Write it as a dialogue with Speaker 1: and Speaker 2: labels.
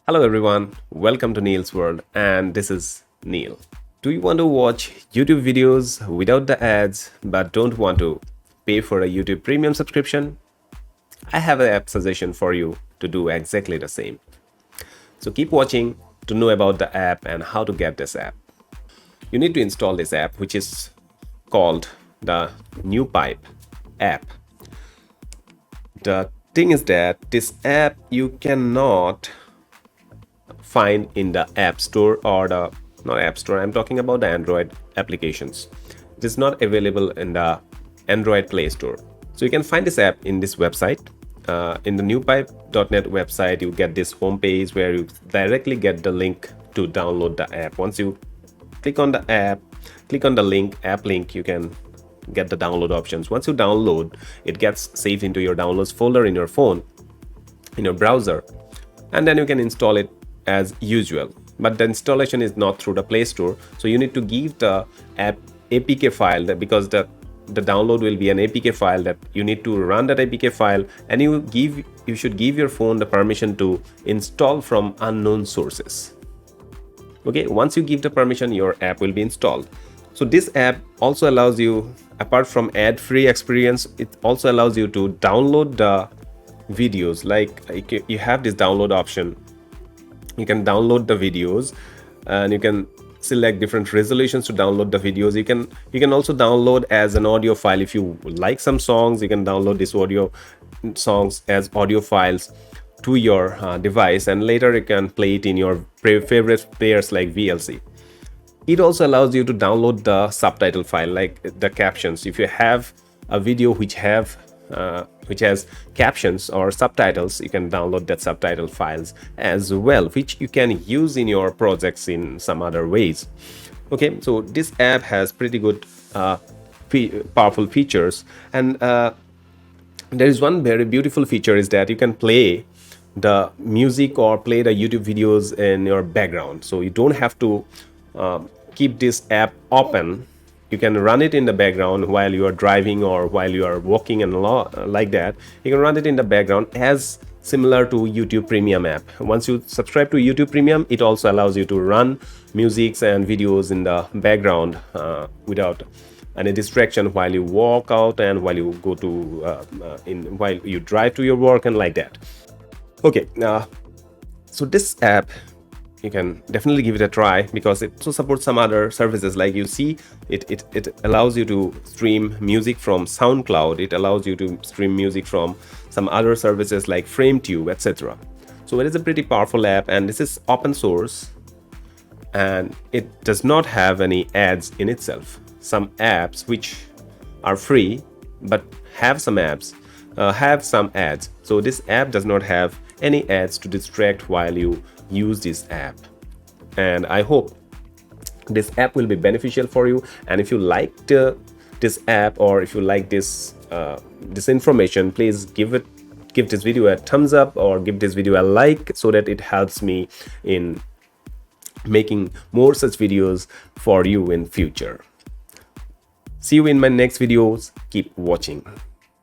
Speaker 1: Hello everyone, welcome to Neil's World, and this is Neil. Do you want to watch YouTube videos without the ads but don't want to pay for a YouTube premium subscription? I have an app suggestion for you to do exactly the same. So keep watching to know about the app and how to get this app. You need to install this app, which is called the NewPipe app. The thing is that this app you cannot find in the App Store or the not App Store. I'm talking about the Android applications. It is not available in the Android Play Store. So you can find this app in this website. In the newpipe.net website, you get this homepage where you directly get the link to download the app. Once you click on the app, click on the link, app link, you can get the download options. Once you download, it gets saved into your downloads folder in your phone, in your browser, and then you can install it as usual. But the installation is not through the Play Store, so you need to give the app APK file because the download will be an APK file that you need to run that APK file, and you should give your phone the permission to install from unknown sources. Okay, once you give the permission, your app will be installed. So this app also allows you, apart from ad-free experience, it also allows you to download the videos. Like you have this download option. You can download the videos and you can select different resolutions to download the videos. You can also download as an audio file. If you like some songs, you can download these audio songs as audio files to your device, and later you can play it in your favorite players like VLC. It also allows you to download the subtitle file, like the captions. If you have a video which has captions or subtitles, you can download that subtitle files as well, which you can use in your projects in some other ways. Okay, so this app has pretty good powerful features, and there is one very beautiful feature is that you can play the music or play the YouTube videos in your background. So you don't have to keep this app open. You can run it in the background while you are driving or while you are walking and like that. You can run it in the background as similar to YouTube Premium app. Once you subscribe to YouTube Premium, it also allows you to run musics and videos in the background without any distraction while you walk out and while you go to while you drive to your work and like that. Okay, so this app, you can definitely give it a try because it also supports some other services. Like you see, it allows you to stream music from SoundCloud. It allows you to stream music from some other services like FrameTube, etc. So it is a pretty powerful app, and this is open source, and it does not have any ads in itself. Some apps which are free but have some ads. So this app does not have any ads to distract while you use this app, and I hope this app will be beneficial for you. And if you liked this app, or if you like this information, please give this video a thumbs up or give this video a like, so that it helps me in making more such videos for you in future. See you in my next videos. Keep watching.